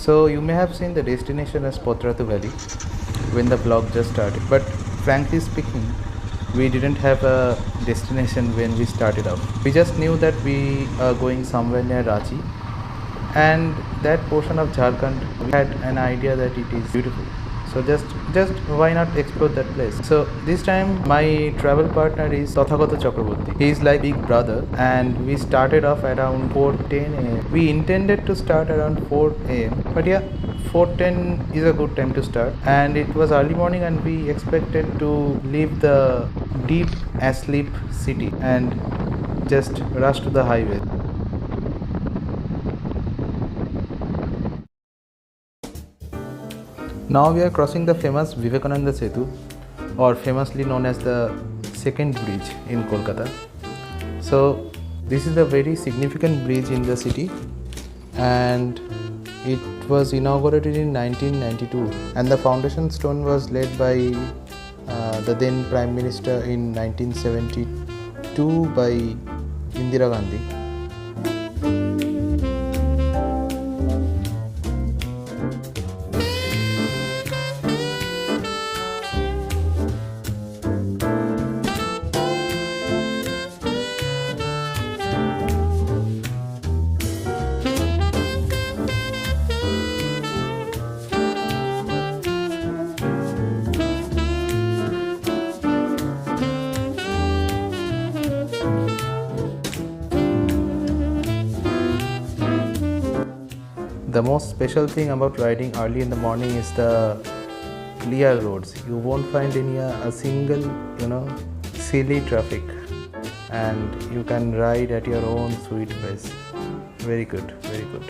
So you may have seen the destination as Potratu Valley when the vlog just started, but frankly speaking, we didn't have a destination when we started off. We just knew that we are going somewhere near Ranchi, and that portion of Jharkhand, we had an idea that it is beautiful. So just why not explore that place? So this time my travel partner is Tathagata Chakraborty. He is like big brother, and we started off around 4:10 a.m. We intended to start around 4 a.m. But yeah, 4:10 is a good time to start, and it was early morning and we expected to leave the deep asleep city and just rush to the highway. Now we are crossing the famous Vivekananda Setu, or famously known as the second bridge in Kolkata. So this is a very significant bridge in the city, and it was inaugurated in 1992, and the foundation stone was laid by the then Prime Minister in 1972 by Indira Gandhi. The most special thing about riding early in the morning is the clear roads. You won't find a single, silly traffic, and you can ride at your own sweet pace. Very good, very good.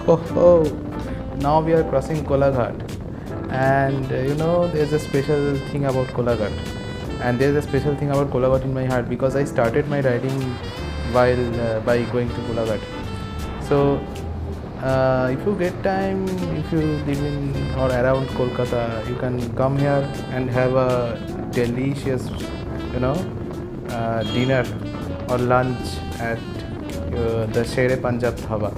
Oh, now we are crossing Kolaghat, and there's a special thing about Kolaghat. And there's a special thing about Kolaghat in my heart, because I started my riding while by going to Kolaghat. So if you get time, if you live in or around Kolkata, you can come here and have a delicious dinner or lunch at the Shere Punjab Dhaba.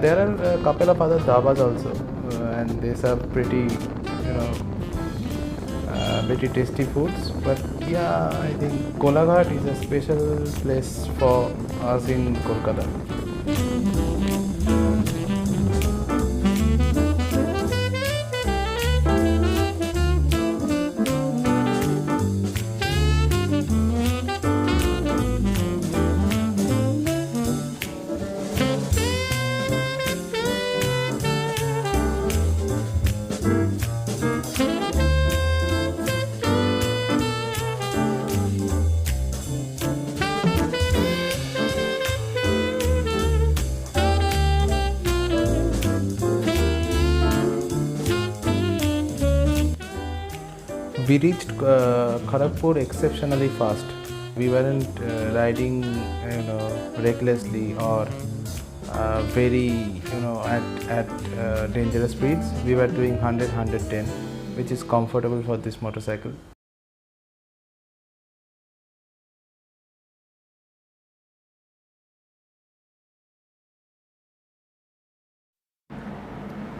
There are a couple of other dhabas also, and they serve pretty very tasty foods. But yeah, I think Kolaghat is a special place for us in Kolkata. We reached Kharagpur exceptionally fast. We weren't riding, recklessly or very, at dangerous speeds. We were doing 100, 110, which is comfortable for this motorcycle.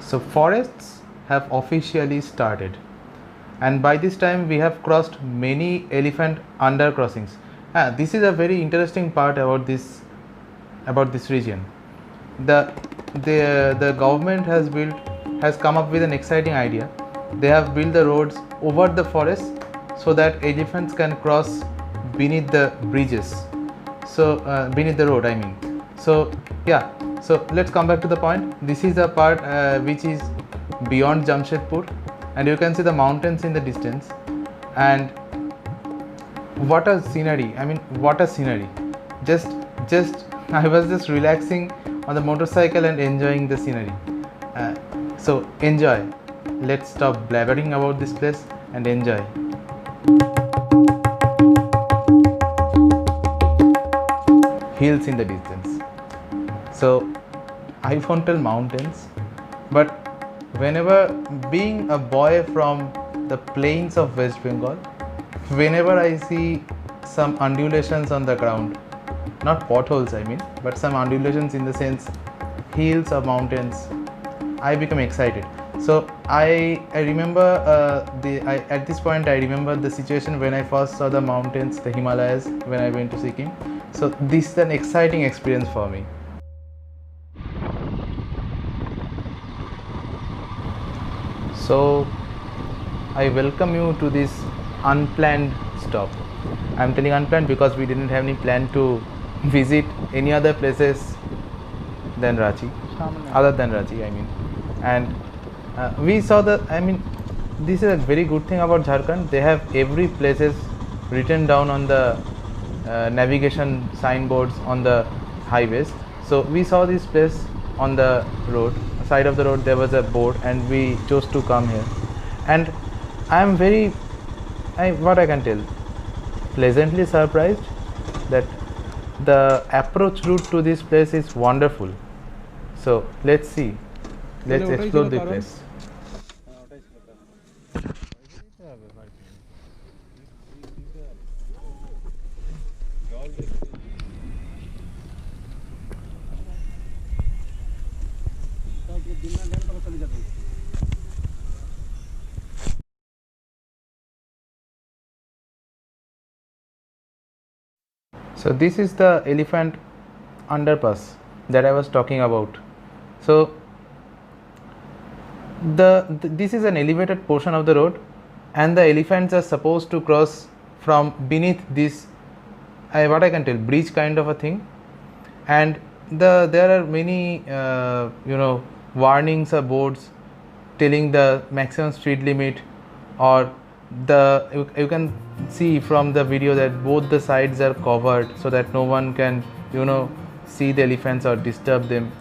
So forests have officially started, and by this time we have crossed many elephant undercrossings. This is a very interesting part about this region. The government has come up with an exciting idea. They have built the roads over the forest so that elephants can cross beneath the bridges. So beneath the road, I mean. So yeah. So let's come back to the point. This is the part which is beyond Jamshedpur, and you can see the mountains in the distance. And what a scenery! I mean, what a scenery! Just I was just relaxing on the motorcycle and enjoying the scenery. So enjoy. Let's stop blabbering about this place and enjoy. Hills in the distance. So I won't tell mountains, but whenever, being a boy from the plains of West Bengal, whenever I see some undulations on the ground, not potholes I mean, but some undulations in the sense hills or mountains, I become excited. So I remember at this point I remember the situation when I first saw the mountains, the Himalayas, when I went to Sikkim. So this is an exciting experience for me. So I welcome you to this unplanned stop. I'm telling unplanned because we didn't have any plan to visit any other places than Ranchi, other than Ranchi I mean. And we saw the, I mean, this is a very good thing about Jharkhand. They have every places written down on the navigation signboards on the highways. So we saw this place on the road, side of the road there was a board, and we chose to come here. And I am very, what I can tell, pleasantly surprised that the approach route to this place is wonderful. So let's see, let's explore the place. So this is the elephant underpass that I was talking about. So this is an elevated portion of the road, and the elephants are supposed to cross from beneath this, what I can tell, bridge kind of a thing. And there are many warnings or boards telling the maximum speed limit, or you can see from the video that both the sides are covered so that no one can see the elephants or disturb them.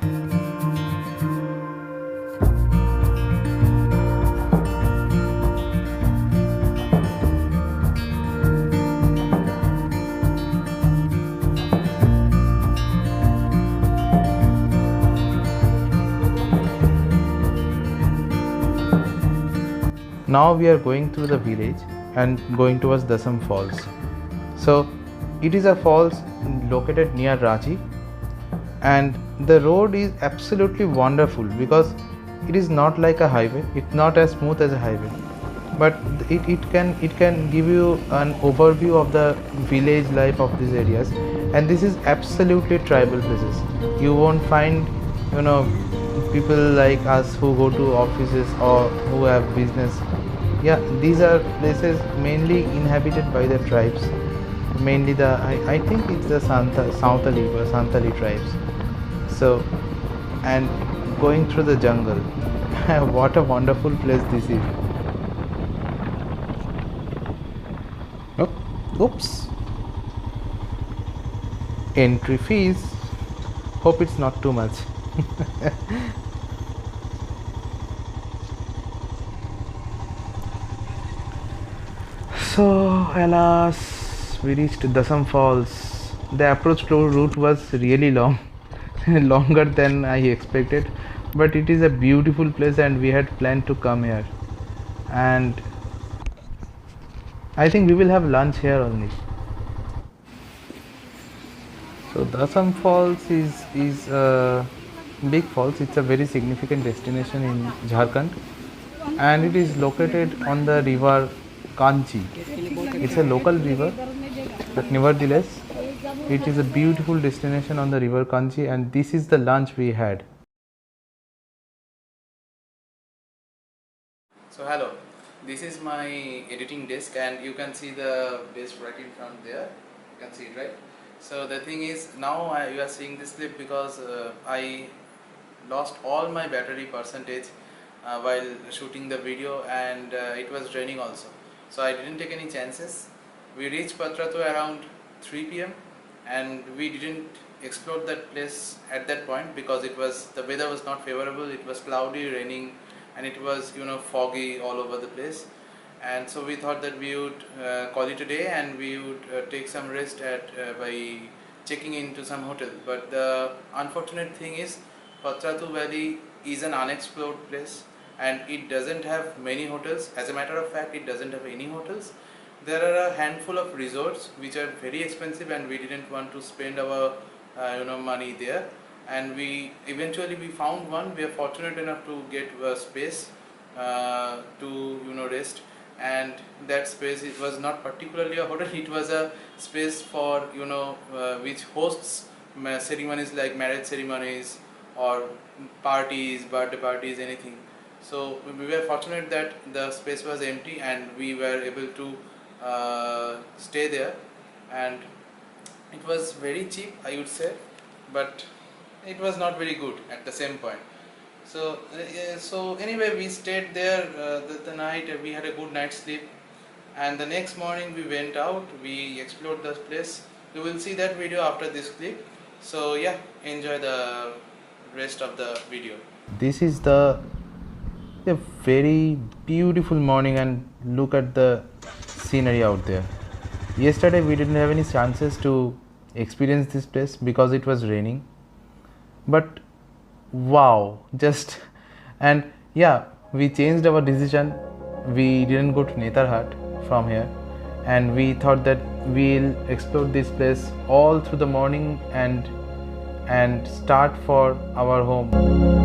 Now we are going through the village and going towards Dasam Falls. So it is a falls located near Ranchi, and the road is absolutely wonderful because it is not like a highway. It's not as smooth as a highway, but it can give you an overview of the village life of these areas. And this is absolutely tribal places. You won't find people like us who go to offices or who have business. Yeah, these are places mainly inhabited by the tribes, mainly the I think it's the Santali tribes. So, and going through the jungle, what a wonderful place this is. Oops. Entry fees, hope it's not too much. So alas, we reached Dasam Falls. The approach route was really long, longer than I expected, but it is a beautiful place and we had planned to come here, and I think we will have lunch here only. So Dasam Falls is a big falls. It's a very significant destination in Jharkhand, and it is located on the river Kanchi. It's a local river, but nevertheless, it is a beautiful destination on the river Kanchi, and this is the lunch we had. So hello, this is my editing desk, and you can see the desk right in front there. You can see it, right? So the thing is, now you are seeing this clip because I lost all my battery percentage while shooting the video, and it was raining also. So I didn't take any chances. We reached Patratu around 3 p.m. and we didn't explore that place at that point because the weather was not favorable. It was cloudy, raining, and it was foggy all over the place. And so we thought that we would call it a day, and we would take some rest by checking into some hotel. But the unfortunate thing is, Patratu Valley is an unexplored place and it doesn't have many hotels. As a matter of fact, it doesn't have any hotels. There are a handful of resorts which are very expensive, and we didn't want to spend our money there. And we eventually we found one. We are fortunate enough to get a space to rest. And that space, it was not particularly a hotel. It was a space for which hosts ceremonies like marriage ceremonies or parties, birthday parties, anything. So we were fortunate that the space was empty and we were able to stay there. And it was very cheap, I would say, but it was not very good at the same point. So anyway, we stayed there the night. We had a good night's sleep, and the next morning we went out. We explored the place. You will see that video after this clip. So yeah, enjoy the rest of the video. This is the a very beautiful morning, and look at the scenery out there. Yesterday we didn't have any chances to experience this place because it was raining, but wow, just and yeah, we changed our decision. We didn't go to Netarhat from here, and we thought that we'll explore this place all through the morning and start for our home.